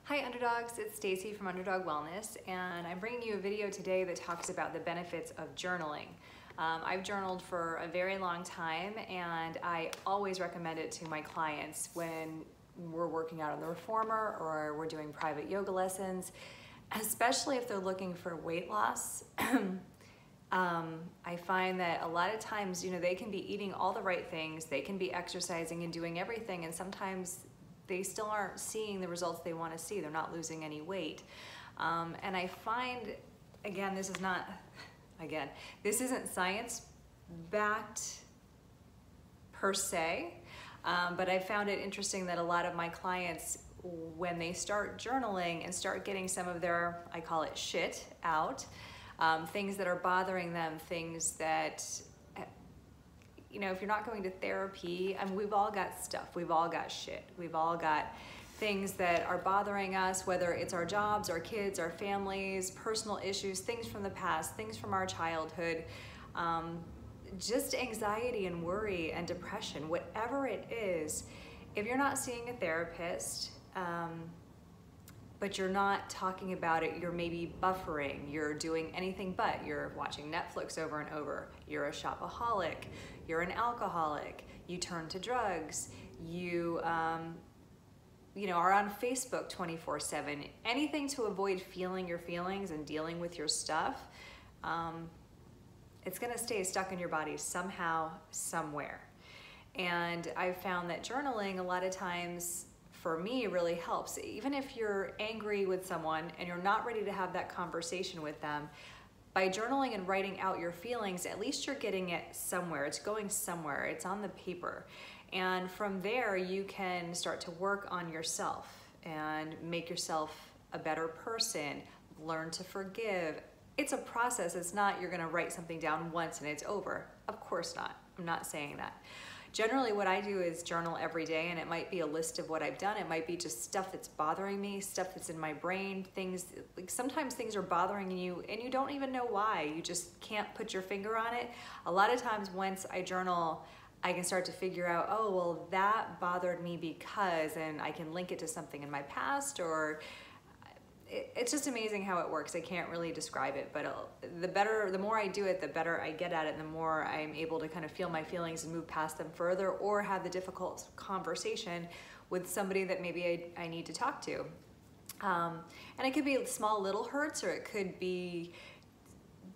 Hi Underdogs, it's Stacy from Underdog Wellness, and I'm bringing you a video today that talks about the benefits of journaling. I've journaled for a very long time, and I always recommend it to my clients when we're working out on the reformer or we're doing private yoga lessons, especially if they're looking for weight loss. I find that a lot of times, they can be eating all the right things, they can be exercising and doing everything, and sometimes they still aren't seeing the results they want to see. They're not losing any weight. And I find, this isn't science-backed per se, but I found it interesting that a lot of my clients, when they start journaling and start getting some of their, I call it shit, out, things that are bothering them, things that, if you're not going to therapy, we've all got stuff, we've all got shit, we've all got things that are bothering us, whether it's our jobs, our kids, our families, personal issues, things from the past, things from our childhood, just anxiety and worry and depression, whatever it is. If you're not seeing a therapist, but you're not talking about it, you're maybe buffering, you're doing anything but, you're watching Netflix over and over, you're a shopaholic, you're an alcoholic, you turn to drugs, you are on Facebook 24/7, anything to avoid feeling your feelings and dealing with your stuff, it's gonna stay stuck in your body somehow, somewhere. And I've found that journaling a lot of times, for me, really helps. Even if you're angry with someone and you're not ready to have that conversation with them, by journaling and writing out your feelings, at least you're getting it somewhere. It's going somewhere. It's on the paper. And from there, you can start to work on yourself and make yourself a better person, learn to forgive. It's a process. It's not you're going to write something down once and it's over. Of course not. I'm not saying that. Generally, what I do is journal every day, and it might be a list of what I've done. It might be just stuff that's bothering me, stuff that's in my brain, things like sometimes things are bothering you and you don't even know why. You just can't put your finger on it. A lot of times once I journal, I can start to figure out, oh, well, that bothered me because, and I can link it to something in my past, or it's just amazing how it works. I can't really describe it, but the more I do it, the better I get at it, and the more I'm able to kind of feel my feelings and move past them further, or have the difficult conversation with somebody that maybe I need to talk to. And it could be small little hurts, or it could be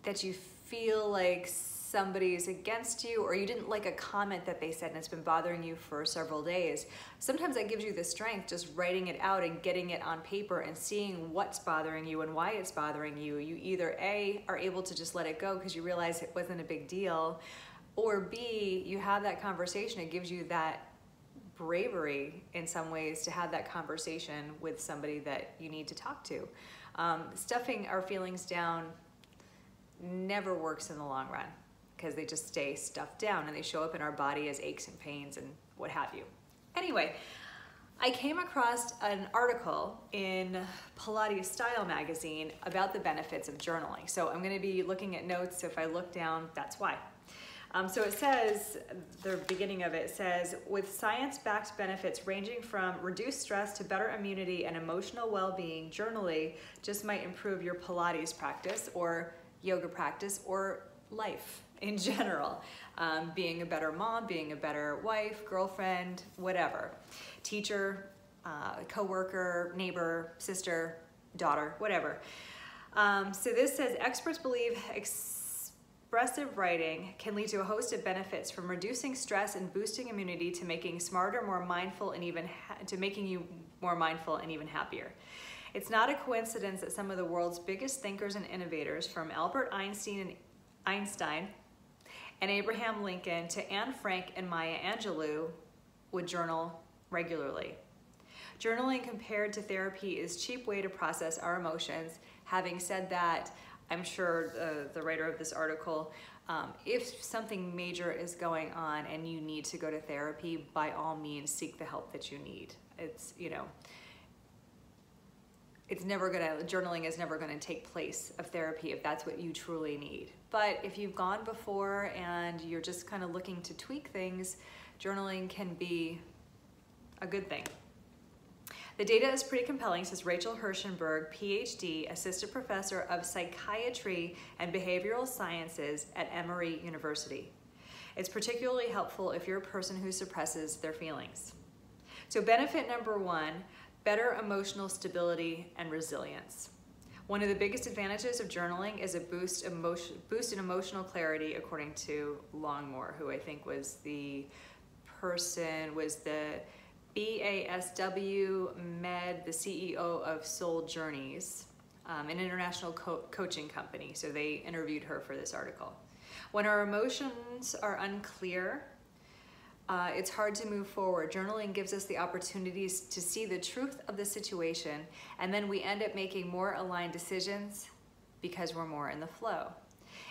that you feel like somebody's against you, or you didn't like a comment that they said and it's been bothering you for several days. Sometimes that gives you the strength, just writing it out and getting it on paper and seeing what's bothering you and why it's bothering you. You either A, are able to just let it go because you realize it wasn't a big deal, or B, you have that conversation. It gives you that bravery in some ways to have that conversation with somebody that you need to talk to. Stuffing our feelings down never works in the long run, because they just stay stuffed down and they show up in our body as aches and pains and what have you. Anyway, I came across an article in Pilates Style magazine about the benefits of journaling. So I'm gonna be looking at notes, so if I look down, that's why. So it says, the beginning of it says, with science-backed benefits ranging from reduced stress to better immunity and emotional well-being, journaling just might improve your Pilates practice or yoga practice or life in general, being a better mom, being a better wife, girlfriend, whatever, teacher, coworker, neighbor, sister, daughter, whatever. So this says, experts believe expressive writing can lead to a host of benefits, from reducing stress and boosting immunity to making smarter, more mindful, and even making you more mindful and even happier. It's not a coincidence that some of the world's biggest thinkers and innovators, from Albert Einstein and Abraham Lincoln to Anne Frank and Maya Angelou, would journal regularly. Journaling compared to therapy is a cheap way to process our emotions. Having said that, I'm sure the writer of this article, if something major is going on and you need to go to therapy, by all means seek the help that you need. It's, journaling is never gonna take place of therapy if that's what you truly need. But if you've gone before and you're just kind of looking to tweak things, journaling can be a good thing. The data is pretty compelling, says Rachel Hirschenberg, PhD, Assistant Professor of Psychiatry and Behavioral Sciences at Emory University. It's particularly helpful if you're a person who suppresses their feelings. So benefit number one, better emotional stability and resilience. One of the biggest advantages of journaling is a boost in emotional clarity, according to Longmore, who I think was the BASW Med, the CEO of Soul Journeys, an international coaching company. So they interviewed her for this article. When our emotions are unclear, it's hard to move forward. Journaling gives us the opportunities to see the truth of the situation, and then we end up making more aligned decisions because we're more in the flow.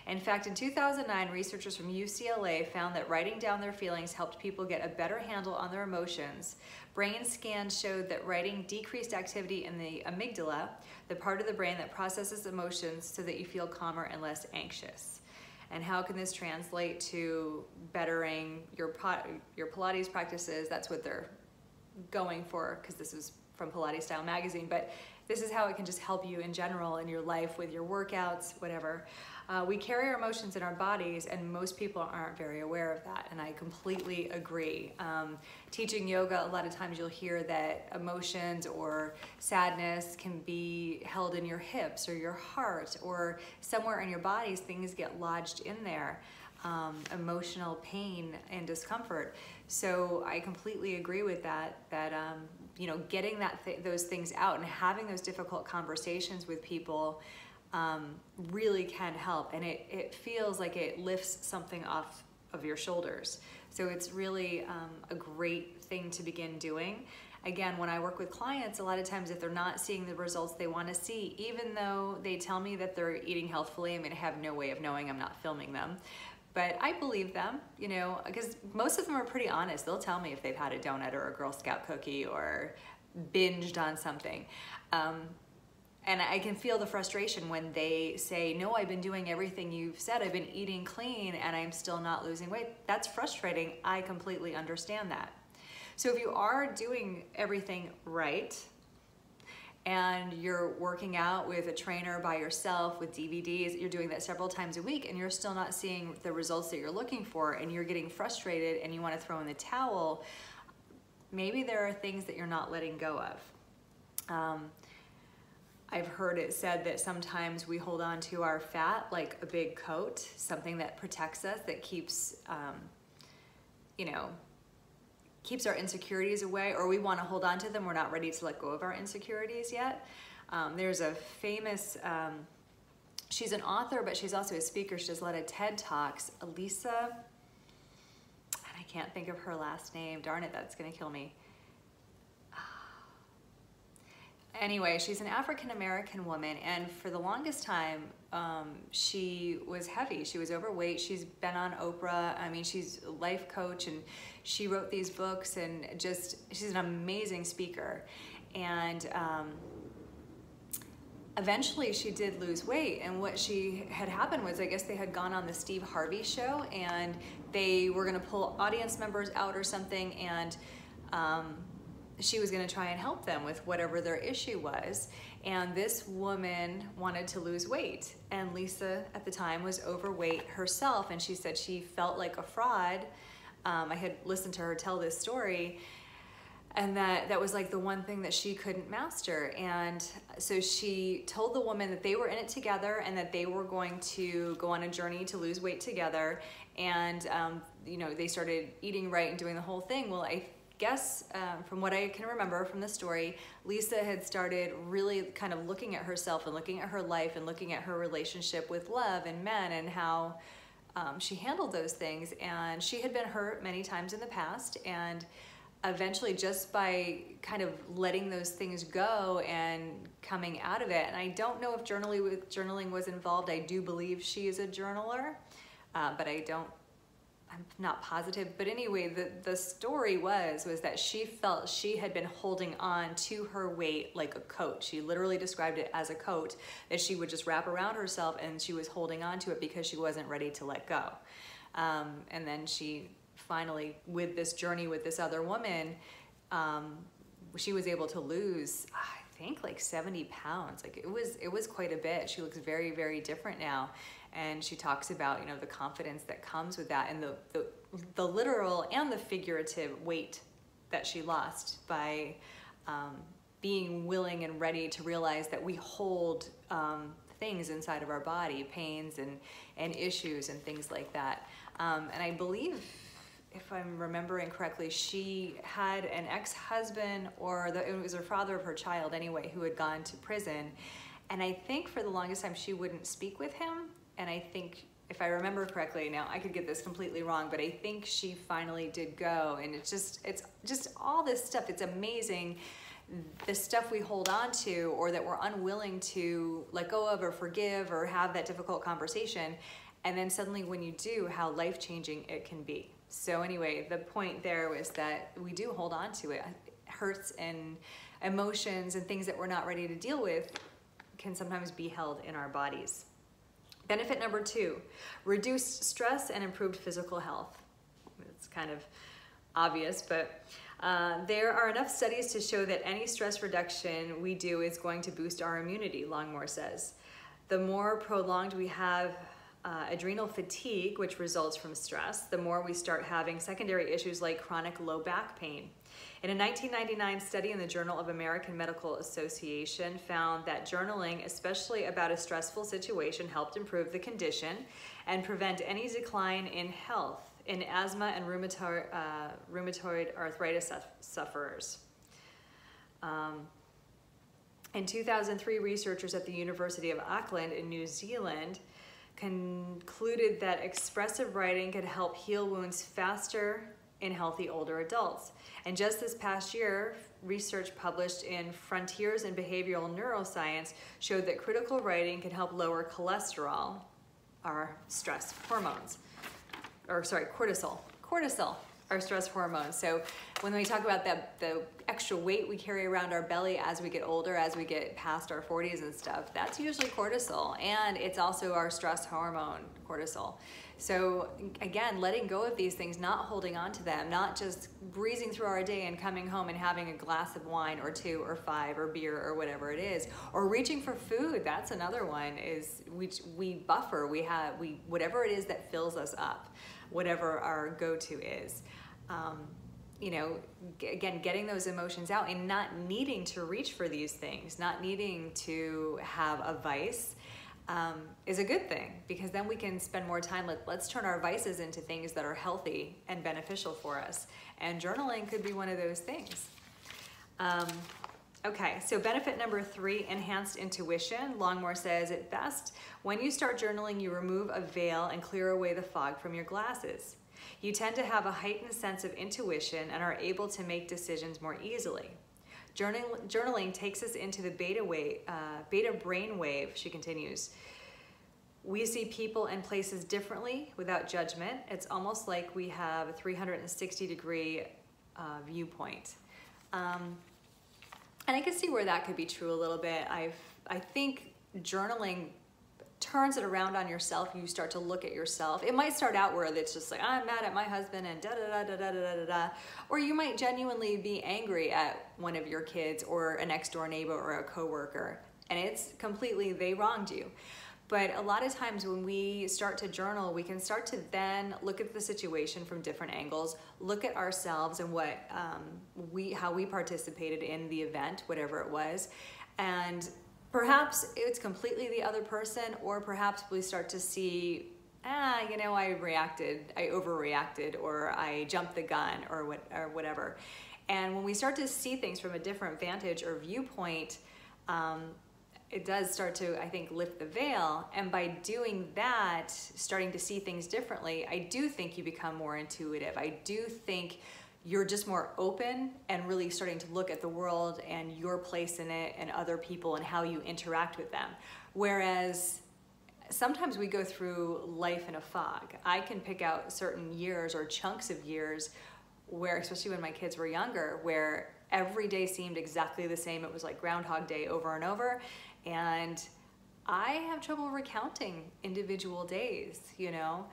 In fact, in 2009, researchers from UCLA found that writing down their feelings helped people get a better handle on their emotions. Brain scans showed that writing decreased activity in the amygdala, the part of the brain that processes emotions so that you feel calmer and less anxious. And how can this translate to bettering your Pilates practices? That's what they're going for, because this is from Pilates Style Magazine, but this is how it can just help you in general in your life with your workouts, whatever. We carry our emotions in our bodies, and most people aren't very aware of that, and I completely agree. Teaching yoga, a lot of times you'll hear that emotions or sadness can be held in your hips or your heart or somewhere in your bodies. Things get lodged in there, emotional pain and discomfort. So I completely agree with that, you know, getting those things out and having those difficult conversations with people really can help, and it feels like it lifts something off of your shoulders. So it's really a great thing to begin doing. Again, when I work with clients, a lot of times if they're not seeing the results they want to see, even though they tell me that they're eating healthfully, I mean, I have no way of knowing, I'm not filming them, but I believe them, you know, because most of them are pretty honest. They'll tell me if they've had a donut or a Girl Scout cookie or binged on something. And I can feel the frustration when they say, no, I've been doing everything you've said. I've been eating clean and I'm still not losing weight. That's frustrating. I completely understand that. So if you are doing everything right and you're working out with a trainer by yourself with DVDs, you're doing that several times a week and you're still not seeing the results that you're looking for and you're getting frustrated and you want to throw in the towel, maybe there are things that you're not letting go of. I've heard it said that sometimes we hold on to our fat like a big coat, something that protects us, that keeps, you know, keeps our insecurities away, or we want to hold on to them. We're not ready to let go of our insecurities yet. There's a famous, she's an author, but she's also a speaker. She does a lot of TED Talks. Elisa, and I can't think of her last name. Darn it, that's going to kill me. Anyway, she's an African-American woman, and for the longest time, she was heavy. She was overweight. She's been on Oprah. I mean, she's a life coach, and she wrote these books, and just, she's an amazing speaker. And eventually she did lose weight, and what she had happened was, I guess they had gone on the Steve Harvey show, and they were gonna pull audience members out or something, and she was going to try and help them with whatever their issue was. And this woman wanted to lose weight. And Lisa at the time was overweight herself. And she said she felt like a fraud. I had listened to her tell this story. And that was like the one thing that she couldn't master. And so she told the woman that they were in it together and that they were going to go on a journey to lose weight together. And, you know, they started eating right and doing the whole thing. Well, I guess from what I can remember from the story, Lisa had started really kind of looking at herself and looking at her life and looking at her relationship with love and men and how she handled those things. And she had been hurt many times in the past, and eventually just by kind of letting those things go and coming out of it, and I don't know if journaling was involved. I do believe she is a journaler, but I'm not positive, but anyway, the story was that she felt she had been holding on to her weight like a coat. She literally described it as a coat that she would just wrap around herself, and she was holding on to it because she wasn't ready to let go. And then she finally, with this journey with this other woman, she was able to lose, I think, like 70 pounds. Like it was quite a bit. She looks very, very different now. And she talks about, you know, the confidence that comes with that, and the literal and the figurative weight that she lost by being willing and ready to realize that we hold things inside of our body, pains and issues and things like that. And I believe, if I'm remembering correctly, she had an ex-husband, or it was her father of her child anyway, who had gone to prison. And I think for the longest time she wouldn't speak with him. And I think, if I remember correctly, now I could get this completely wrong, but I think she finally did go. And it's just all this stuff. It's amazing, the stuff we hold on to, or that we're unwilling to let go of or forgive or have that difficult conversation. And then suddenly when you do, how life-changing it can be. So anyway, the point there was that we do hold on to it. Hurts and emotions and things that we're not ready to deal with can sometimes be held in our bodies. Benefit number 2, reduced stress and improved physical health. It's kind of obvious, but there are enough studies to show that any stress reduction we do is going to boost our immunity, Longmore says. The more prolonged we have adrenal fatigue, which results from stress, the more we start having secondary issues like chronic low back pain. In a 1999 study in the Journal of American Medical Association found that journaling, especially about a stressful situation, helped improve the condition and prevent any decline in health in asthma and rheumatoid arthritis sufferers. In 2003, researchers at the University of Auckland in New Zealand concluded that expressive writing could help heal wounds faster in healthy older adults. And just this past year, research published in Frontiers in Behavioral Neuroscience showed that critical writing can help lower cholesterol, our stress hormones, or sorry, cortisol, our stress hormones. So when we talk about the extra weight we carry around our belly as we get older, as we get past our 40s and stuff, that's usually cortisol, and it's also our stress hormone, cortisol. So again, letting go of these things, not holding on to them, not just breezing through our day and coming home and having a glass of wine or 2 or 5 or beer or whatever it is, or reaching for food. That's another one, is we buffer, we whatever it is that fills us up, whatever our go-to is. You know, again, getting those emotions out and not needing to reach for these things, not needing to have a vice, is a good thing, because then we can spend more time. Let's turn our vices into things that are healthy and beneficial for us. And journaling could be one of those things. Okay, so benefit number 3, enhanced intuition. Longmore says, at best, when you start journaling, you remove a veil and clear away the fog from your glasses. You tend to have a heightened sense of intuition and are able to make decisions more easily. Journaling takes us into the beta brain wave, she continues. We see people and places differently without judgment. It's almost like we have a 360-degree viewpoint. And I can see where that could be true a little bit. I think journaling turns it around on yourself. You start to look at yourself. It might start out where it's just like, I'm mad at my husband and da-da-da-da-da-da-da-da. Or you might genuinely be angry at one of your kids or a next door neighbor or a coworker, and it's completely, they wronged you. But a lot of times when we start to journal, we can start to then look at the situation from different angles, look at ourselves and how we participated in the event, whatever it was, and perhaps it's completely the other person, or perhaps we start to see, you know, I overreacted, or I jumped the gun, or whatever. And when we start to see things from a different vantage or viewpoint, it does start to, I think, lift the veil. And by doing that, starting to see things differently, I do think you become more intuitive. I do think you're just more open and really starting to look at the world and your place in it and other people and how you interact with them. Whereas sometimes we go through life in a fog. I can pick out certain years or chunks of years where, especially when my kids were younger, where every day seemed exactly the same. It was like Groundhog Day over and over. And I have trouble recounting individual days, you know.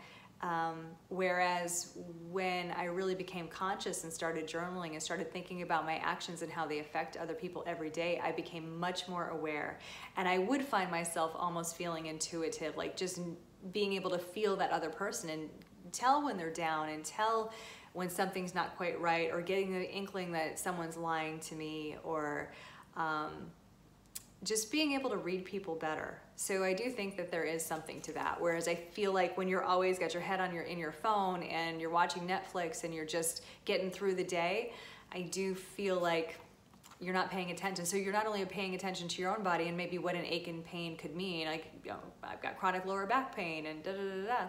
Whereas when I really became conscious and started journaling and started thinking about my actions and how they affect other people every day, I became much more aware. And I would find myself almost feeling intuitive, like just being able to feel that other person and tell when they're down and tell when something's not quite right, or getting the inkling that someone's lying to me, or just being able to read people better. So I do think that there is something to that. Whereas I feel like when you're always got your head on in your phone and you're watching Netflix and you're just getting through the day, I do feel like you're not paying attention. So you're not only paying attention to your own body and maybe what an ache and pain could mean, like, you know, I've got chronic lower back pain and da da da da.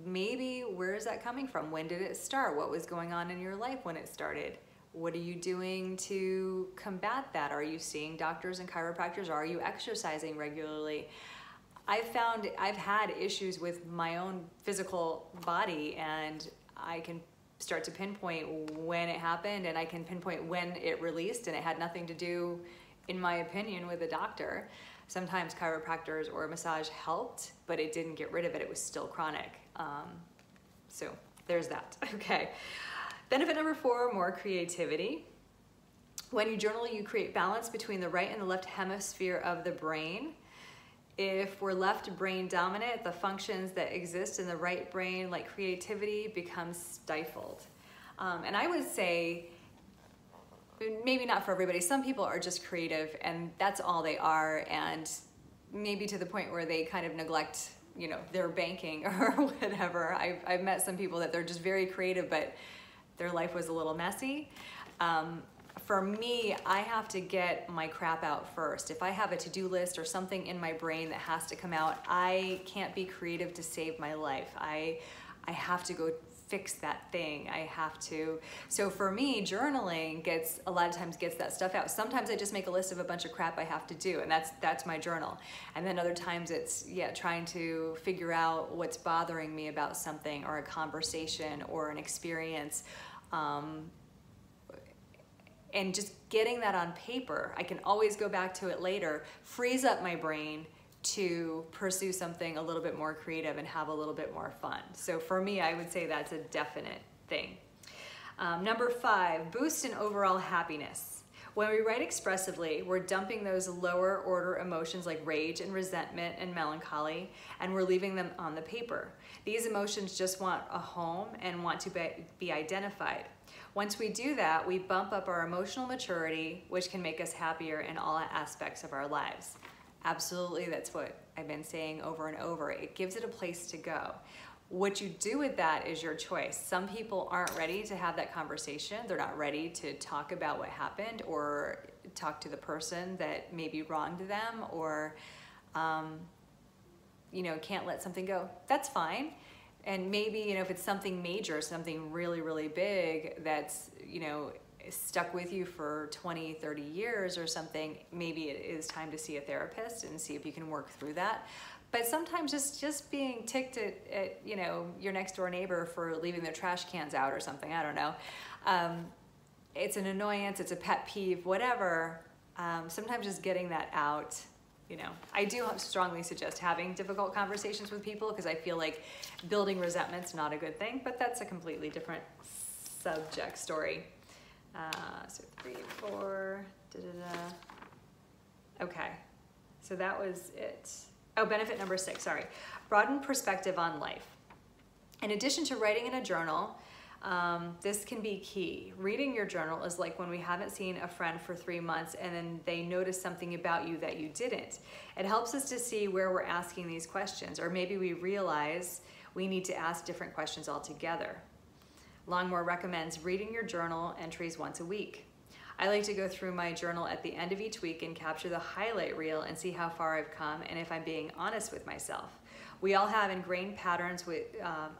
Maybe where is that coming from? When did it start? What was going on in your life when it started? What are you doing to combat that? Are you seeing doctors and chiropractors? Are you exercising regularly? I've had issues with my own physical body, and I can start to pinpoint when it happened, and I can pinpoint when it released, and it had nothing to do, in my opinion, with a doctor. Sometimes chiropractors or massage helped, but it didn't get rid of it. It was still chronic. So there's that. Okay. Benefit number 4, more creativity. When you journal, you create balance between the right and the left hemisphere of the brain. If we're left brain dominant, the functions that exist in the right brain, like creativity, become stifled. And I would say, maybe not for everybody, some people are just creative and that's all they are, and maybe to the point where they kind of neglect, you know, their banking or whatever. I've met some people that they're just very creative, but their life was a little messy. For me, I have to get my crap out first. If I have a to-do list or something in my brain that has to come out, I can't be creative to save my life. I have to go fix that thing. I have to. So for me, journaling a lot of times gets that stuff out. Sometimes I just make a list of a bunch of crap I have to do, and that's my journal. And then other times it's, trying to figure out what's bothering me about something, or a conversation, or an experience. And just getting that on paper, I can always go back to it later, frees up my brain to pursue something a little bit more creative and have a little bit more fun. So for me, I would say that's a definite thing. Number 5, boost in overall happiness. When we write expressively, we're dumping those lower order emotions like rage and resentment and melancholy, and we're leaving them on the paper. These emotions just want a home and want to be identified. Once we do that, we bump up our emotional maturity, which can make us happier in all aspects of our lives. Absolutely, that's what I've been saying over and over. It gives it a place to go. What you do with that is your choice. Some people aren't ready to have that conversation. They're not ready to talk about what happened, or talk to the person that maybe wronged them, or can't let something go. That's fine. And maybe, if it's something major, something really, really big that's, stuck with you for 20, 30 years or something, maybe it is time to see a therapist and see if you can work through that. But sometimes just being ticked at your next door neighbor for leaving their trash cans out or something, I don't know. It's an annoyance, it's a pet peeve, whatever. Sometimes just getting that out. I do strongly suggest having difficult conversations with people, because I feel like building resentment's not a good thing, but that's a completely different story. So 3, 4, Okay, so that was it. Oh, benefit number 6, sorry. Broaden perspective on life. In addition to writing in a journal, this can be key. Reading your journal is like when we haven't seen a friend for 3 months and then they notice something about you that you didn't. It helps us to see where we're asking these questions, or maybe we realize we need to ask different questions altogether. Longmore recommends reading your journal entries once a week. I like to go through my journal at the end of each week and capture the highlight reel and see how far I've come and if I'm being honest with myself. We all have ingrained patterns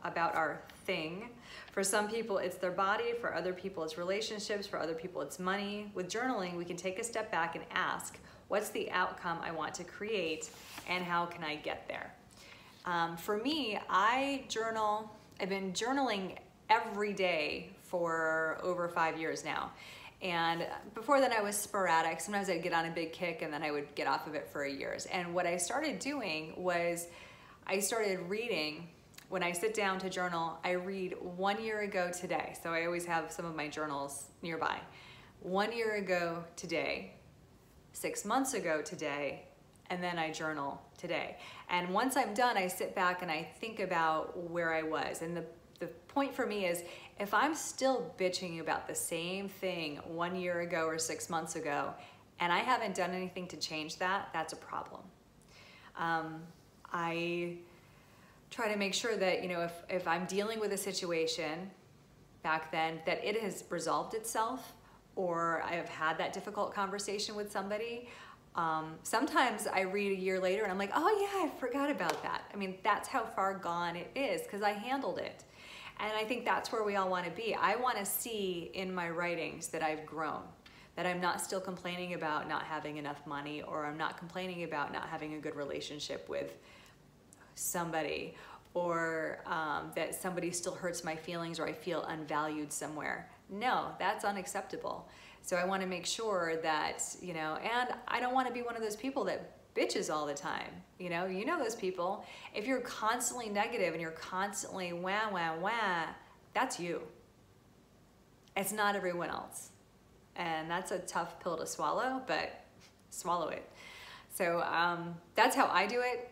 about our thing. For some people, it's their body. For other people, it's relationships. For other people, it's money. With journaling, we can take a step back and ask, what's the outcome I want to create, and how can I get there? For me, I've been journaling every day for over 5 years now. And before then I was sporadic. Sometimes I'd get on a big kick and then I would get off of it for years. And what I started doing was I started reading when I sit down to journal, I read 1 year ago today. So I always have some of my journals nearby. 1 year ago today, 6 months ago today, and then I journal today. And once I'm done, I sit back and I think about where I was. And the point for me is, if I'm still bitching about the same thing 1 year ago or 6 months ago, and I haven't done anything to change that, that's a problem. I try to make sure that, you know, if I'm dealing with a situation back then, that it has resolved itself, or I have had that difficult conversation with somebody. Sometimes I read a year later and I'm like, oh yeah, I forgot about that. I mean, that's how far gone it is because I handled it. And I think that's where we all want to be. I want to see in my writings that I've grown, that I'm not still complaining about not having enough money, or I'm not complaining about not having a good relationship with somebody, or that somebody still hurts my feelings, or I feel unvalued somewhere. No, that's unacceptable. So I want to make sure that, you know, and I don't want to be one of those people that bitches all the time. You know those people. If you're constantly negative and you're constantly wah, wah, wah, that's you. It's not everyone else. And that's a tough pill to swallow, but swallow it. So that's how I do it.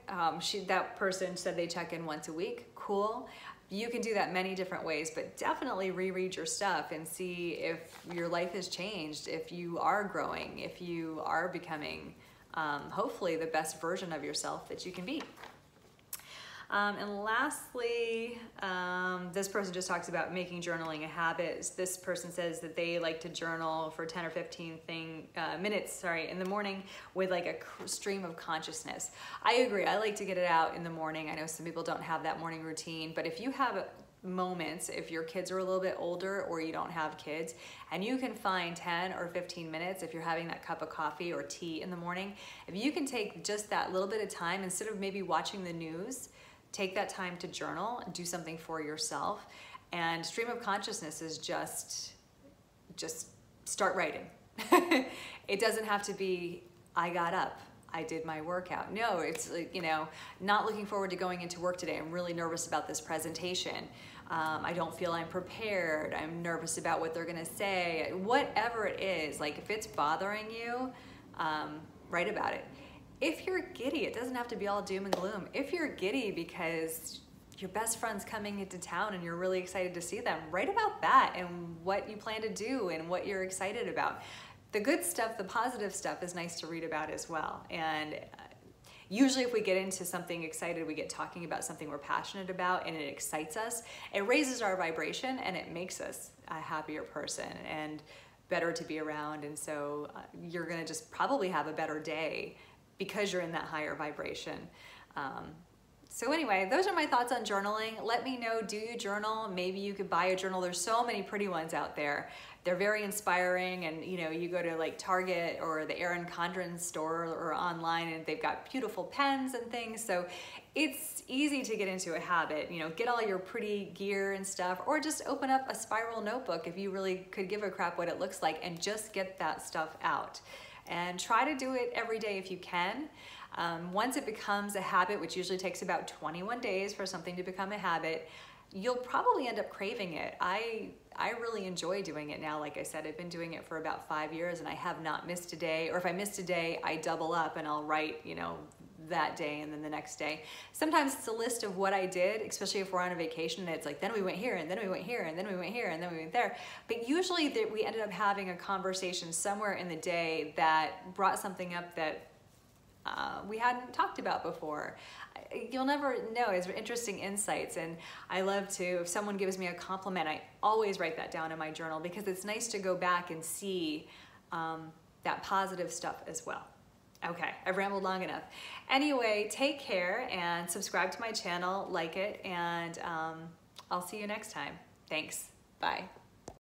That person said they check in once a week. Cool. You can do that many different ways, but definitely reread your stuff and see if your life has changed, if you are growing, if you are becoming hopefully the best version of yourself that you can be. And lastly, this person just talks about making journaling a habit. This person says that they like to journal for 10 or 15 minutes in the morning with like a stream of consciousness. I agree. I like to get it out in the morning. I know some people don't have that morning routine, but if you have moments, if your kids are a little bit older or you don't have kids, and you can find 10 or 15 minutes if you're having that cup of coffee or tea in the morning, if you can take just that little bit of time, instead of maybe watching the news, take that time to journal and do something for yourself. And stream of consciousness is just start writing. It doesn't have to be, I got up, I did my workout. No, it's like, you know, not looking forward to going into work today. I'm really nervous about this presentation. I don't feel I'm prepared. I'm nervous about what they're gonna say. Whatever it is, like if it's bothering you, write about it. If you're giddy, it doesn't have to be all doom and gloom. If you're giddy because your best friend's coming into town and you're really excited to see them, write about that and what you plan to do and what you're excited about. The good stuff, the positive stuff is nice to read about as well. And usually if we get into something excited, we get talking about something we're passionate about and it excites us, it raises our vibration and it makes us a happier person and better to be around. And so you're gonna just probably have a better day because you're in that higher vibration. So anyway, those are my thoughts on journaling. Let me know, do you journal? Maybe you could buy a journal. There's so many pretty ones out there. They're very inspiring, and you know, you go to like Target or the Erin Condren store or online and they've got beautiful pens and things. So it's easy to get into a habit, you know, get all your pretty gear and stuff, or just open up a spiral notebook if you really could give a crap what it looks like and just get that stuff out. And try to do it every day if you can. Once it becomes a habit, which usually takes about 21 days for something to become a habit, you'll probably end up craving it. I really enjoy doing it now. Like I said, I've been doing it for about 5 years and I have not missed a day. Or if I missed a day, I double up and I'll write, you know, that day and then the next day. Sometimes it's a list of what I did, especially if we're on a vacation and it's like, then we went here and then we went here and then we went here and then we went there. But usually we ended up having a conversation somewhere in the day that brought something up that we hadn't talked about before. You'll never know. It's interesting insights. And I love to, if someone gives me a compliment, I always write that down in my journal because it's nice to go back and see that positive stuff as well. Okay, I've rambled long enough. Anyway, take care and subscribe to my channel, like it, and I'll see you next time. Thanks. Bye.